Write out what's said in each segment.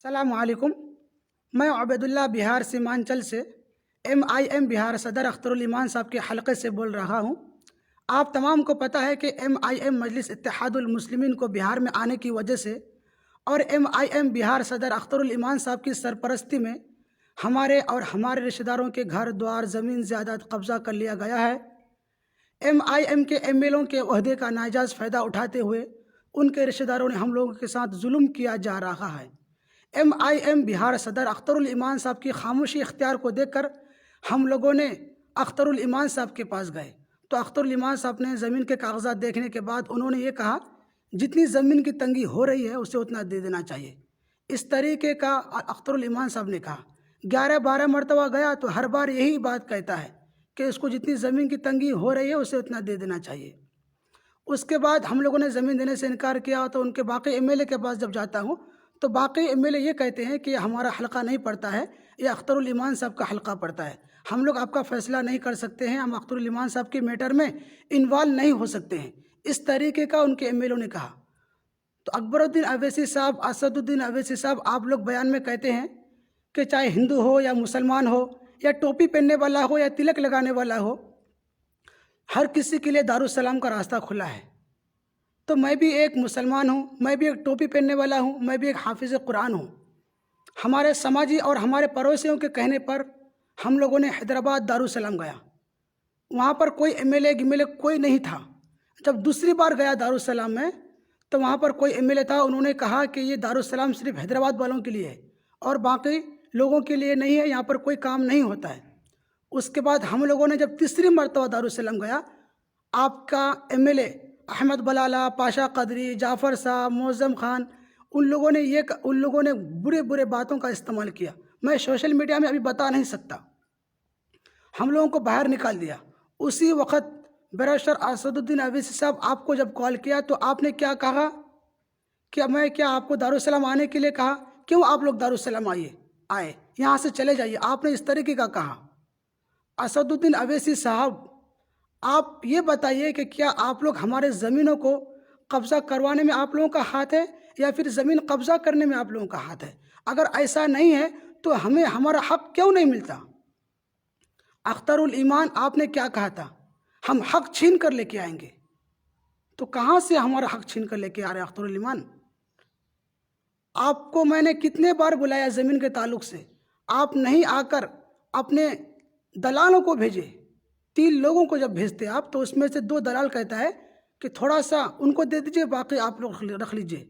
السلام علیکم۔ میں عبیداللہ بہار سیمانچل سے MIM بہار صدر اختر الایمان صاحب کے حلقے سے بول رہا ہوں۔ آپ تمام کو پتہ ہے کہ MIM مجلس اتحاد المسلمین کو بہار میں آنے کی وجہ سے اور MIM بہار صدر اختر الایمان صاحب کی سرپرستی میں ہمارے اور ہمارے رشتہ داروں کے گھر دوار زمین جائیداد قبضہ کر لیا گیا ہے۔ MIM کے MLوں کے عہدے کا ناجائز فائدہ اٹھاتے ہوئے ان کے رشتہ داروں نے ہم لوگوں کے ساتھ ظلم کیا جا رہا ہے۔ MIM بہار صدر اختر الایمان صاحب کی خاموشی اختیار کو دیکھ کر ہم لوگوں نے اختر الایمان صاحب کے پاس گئے تو اختر الایمان صاحب نے زمین کے کاغذات دیکھنے کے بعد انہوں نے یہ کہا جتنی زمین کی تنگی ہو رہی ہے اسے اتنا دے دینا چاہیے۔ اس طریقے کا اختر الایمان صاحب نے کہا 11-12 مرتبہ گیا تو ہر بار یہی بات کہتا ہے کہ اس کو جتنی زمین کی تنگی ہو رہی ہے اسے اتنا دے دینا چاہیے۔ اس کے بعد ہم لوگوں نے زمین دینے سے انکار کیا تو ان کے باقی MLA کے پاس جب جاتا ہوں تو باقی MLA یہ کہتے ہیں کہ ہمارا حلقہ نہیں پڑتا ہے، یہ اختر الایمان صاحب کا حلقہ پڑتا ہے، ہم لوگ آپ کا فیصلہ نہیں کر سکتے ہیں، ہم اختر الایمان صاحب کے میٹر میں انوالو نہیں ہو سکتے ہیں۔ اس طریقے کا ان کے MLA نے کہا تو اکبر الدین اویسی صاحب، اسد الدین اویسی صاحب، آپ لوگ بیان میں کہتے ہیں کہ چاہے ہندو ہو یا مسلمان ہو یا ٹوپی پہننے والا ہو یا تلک لگانے والا ہو، ہر کسی کے لیے دارالسلام کا راستہ کھلا ہے۔ تو میں بھی ایک مسلمان ہوں، میں بھی ایک ٹوپی پہننے والا ہوں، میں بھی ایک حافظ قرآن ہوں۔ ہمارے سماجی اور ہمارے پڑوسیوں کے کہنے پر ہم لوگوں نے حیدرآباد دارالسلام گیا، وہاں پر کوئی MLA کوئی نہیں تھا۔ جب دوسری بار گیا دارالسلام میں تو وہاں پر کوئی MLA تھا، انہوں نے کہا کہ یہ دارالسلام صرف حیدرآباد والوں کے لیے ہے اور باقی لوگوں کے لیے نہیں ہے، یہاں پر کوئی کام نہیں ہوتا ہے۔ اس کے بعد ہم لوگوں نے جب تیسری مرتبہ دارالسلام گیا، آپ کا MLA احمد بلالہ، پاشا قدری، جعفر صاحب، معظم خان، ان لوگوں نے برے باتوں کا استعمال کیا، میں سوشل میڈیا میں ابھی بتا نہیں سکتا۔ ہم لوگوں کو باہر نکال دیا۔ اسی وقت بیرسٹر اسد الدین اویسی صاحب آپ کو جب کال کیا تو آپ نے کیا کہا کہ میں کیا آپ کو دارالسلام آنے کے لیے کہا؟ کیوں آپ لوگ دارالسلام آئے یہاں سے چلے جائیے، آپ نے اس طریقے کا کہا۔ اسد الدین اویسی صاحب، آپ یہ بتائیے کہ کیا آپ لوگ ہمارے زمینوں کو قبضہ کروانے میں آپ لوگوں کا ہاتھ ہے یا پھر زمین قبضہ کرنے میں آپ لوگوں کا ہاتھ ہے؟ اگر ایسا نہیں ہے تو ہمیں ہمارا حق کیوں نہیں ملتا؟ اختر الایمان آپ نے کیا کہا تھا؟ ہم حق چھین کر لے کے آئیں گے۔ تو کہاں سے ہمارا حق چھین کر لے کے آ رہے اختر الایمان؟ آپ کو میں نے کتنے بار بلایا زمین کے تعلق سے، آپ نہیں آ کر اپنے دلالوں کو بھیجے۔ 3 لوگوں کو جب بھیجتے آپ تو اس میں سے 2 دلال کہتا ہے کہ تھوڑا سا ان کو دے دیجئے، باقی آپ لوگ رکھ لیجئے۔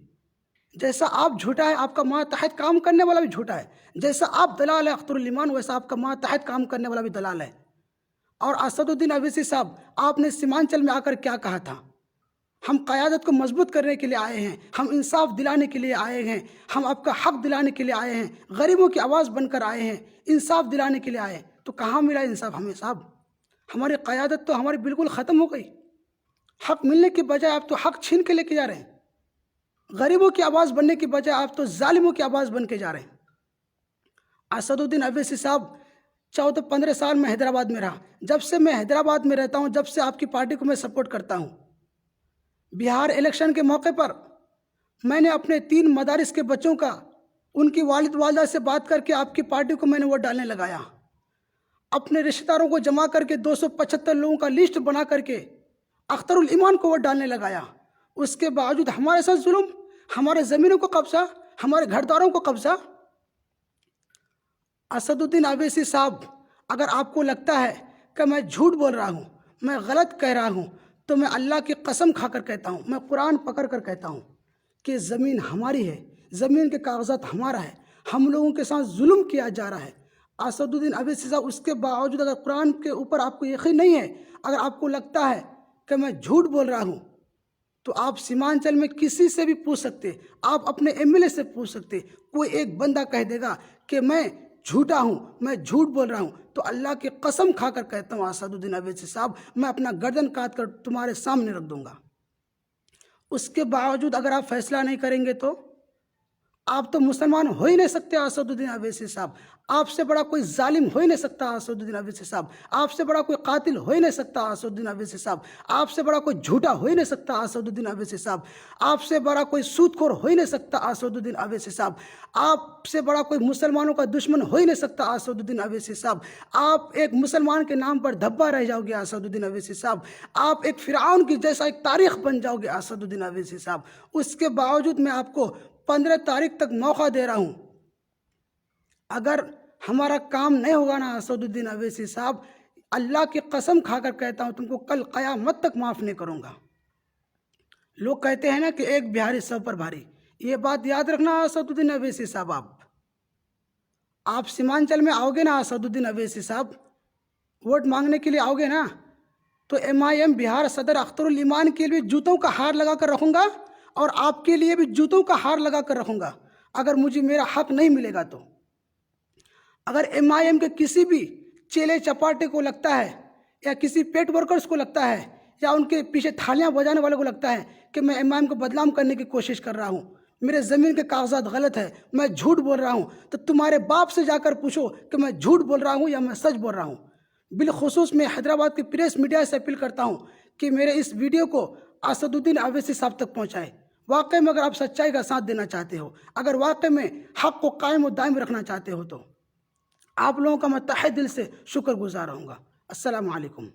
جیسا آپ جھوٹا ہے، آپ کا ماتحت کام کرنے والا بھی جھوٹا ہے۔ جیسا آپ دلال ہے اختر الایمان، ویسا آپ کا ماتحت کام کرنے والا بھی دلال ہے۔ اور اسد الدین اویسی صاحب، آپ نے سیمانچل میں آ کر کیا کہا تھا؟ ہم قیادت کو مضبوط کرنے کے لیے آئے ہیں، ہم انصاف دلانے کے لیے آئے ہیں، ہم آپ کا حق دلانے کے لیے آئے ہیں، غریبوں کی آواز بن کر آئے ہیں، انصاف دلانے کے لیے آئے ہیں۔ تو کہاں ملا انصاف ہمیں صاحب؟ ہماری قیادت تو ہماری بالکل ختم ہو گئی۔ حق ملنے کی بجائے آپ تو حق چھین کے لے کے جا رہے ہیں، غریبوں کی آواز بننے کی بجائے آپ تو ظالموں کی آواز بن کے جا رہے ہیں۔ اسد الدین اویسی صاحب، 14-15 سال میں حیدرآباد میں رہا، جب سے میں حیدرآباد میں رہتا ہوں، جب سے آپ کی پارٹی کو میں سپورٹ کرتا ہوں، بہار الیکشن کے موقع پر میں نے اپنے 3 مدارس کے بچوں کا ان کی والد والدہ سے بات کر کے آپ کی پارٹی کو میں نے ووٹ ڈالنے لگایا۔ اپنے رشتہ داروں کو جمع کر کے 275 لوگوں کا لسٹ بنا کر کے اختر الایمان کو ووٹ ڈالنے لگایا۔ اس کے باوجود ہمارے ساتھ ظلم، ہمارے زمینوں کو قبضہ، ہمارے گھر داروں کو قبضہ۔ اسد الدین اویسی صاحب، اگر آپ کو لگتا ہے کہ میں جھوٹ بول رہا ہوں، میں غلط کہہ رہا ہوں، تو میں اللہ کی قسم کھا کر کہتا ہوں، میں قرآن پکڑ کر کہتا ہوں کہ زمین ہماری ہے، زمین کے کاغذات ہمارا ہے، ہم لوگوں کے ساتھ ظلم کیا جا رہا ہے۔ اسد الدین اویسی صاحب، اس کے باوجود اگر قرآن کے اوپر آپ کو یقین نہیں ہے، اگر آپ کو لگتا ہے کہ میں جھوٹ بول رہا ہوں، تو آپ سیمانچل میں کسی سے بھی پوچھ سکتے، آپ اپنے MLA سے پوچھ سکتے، کوئی ایک بندہ کہہ دے گا کہ میں جھوٹا ہوں، میں جھوٹ بول رہا ہوں۔ تو اللہ کی قسم کھا کر کہتا ہوں اسد الدین اویسی صاحب، میں اپنا گردن کاٹ کر تمہارے سامنے رکھ دوں گا۔ اس کے باوجود اگر آپ فیصلہ نہیں کریں گے تو آپ تو مسلمان ہو ہی نہیں سکتے اسد الدین اویسی صاحب، آپ سے بڑا کوئی ظالم ہو ہی نہیں سکتا اسد الدین اویسی صاحب، آپ سے بڑا کوئی قاتل ہو ہی نہیں سکتا اسد الدین اویسی صاحب، آپ سے بڑا کوئی جھوٹا ہو ہی نہیں سکتا اسد الدین اویسی صاحب، آپ سے بڑا کوئی سود خور ہو ہی نہیں سکتا اسد الدین اویسی صاحب، آپ سے بڑا کوئی مسلمانوں کا دشمن ہو ہی نہیں سکتا اسد الدین اویسی صاحب، آپ ایک مسلمان کے نام پر دھبا رہ جاؤ گے اسد الدین اویسی صاحب، آپ ایک فرعون کی جیسا ایک تاریخ بن جاؤ گے اسد الدین اویسی صاحب۔ اس کے باوجود میں آپ کو 15 تاریخ تک موقع دے رہا ہوں، اگر ہمارا کام نہیں ہوگا نا اسد الدین اویسی صاحب، اللہ کی قسم کھا کر کہتا ہوں تم کو کل قیامت تک معاف نہیں کروں گا۔ لوگ کہتے ہیں نا کہ ایک بہاری سب پر بھاری، یہ بات یاد رکھنا اسد الدین اویسی صاحب، آپ سیمانچل میں آؤ گے نا اسد الدین اویسی صاحب، ووٹ مانگنے کے لیے آؤ گے نا، تو MIM بہار صدر اختر الایمان کے لیے جوتوں کا ہار لگا کر رکھوں گا، اور آپ کے لیے بھی جوتوں کا ہار لگا کر رکھوں گا اگر مجھے میرا حق نہیں ملے گا تو۔ اگر MIM کے کسی بھی چیلے چپاٹے کو لگتا ہے، یا کسی پیٹ ورکرز کو لگتا ہے، یا ان کے پیچھے تھالیاں بجانے والے کو لگتا ہے کہ میں MIM کو بدنام کرنے کی کوشش کر رہا ہوں، میرے زمین کے کاغذات غلط ہے، میں جھوٹ بول رہا ہوں، تو تمہارے باپ سے جا کر پوچھو کہ میں جھوٹ بول رہا ہوں یا میں سچ بول رہا ہوں۔ بالخصوص میں حیدرآباد کی پریس میڈیا سے اپیل کرتا ہوں کہ میرے اس ویڈیو کو اسد الدین اویسی صاحب تک پہنچائے۔ واقعی میں اگر آپ سچائی کا ساتھ دینا چاہتے ہو، اگر واقعی میں حق کو قائم و دائم رکھنا چاہتے ہو، تو آپ لوگوں کا میں تہہ دل سے شکر گزار رہوں گا۔ السلام علیکم۔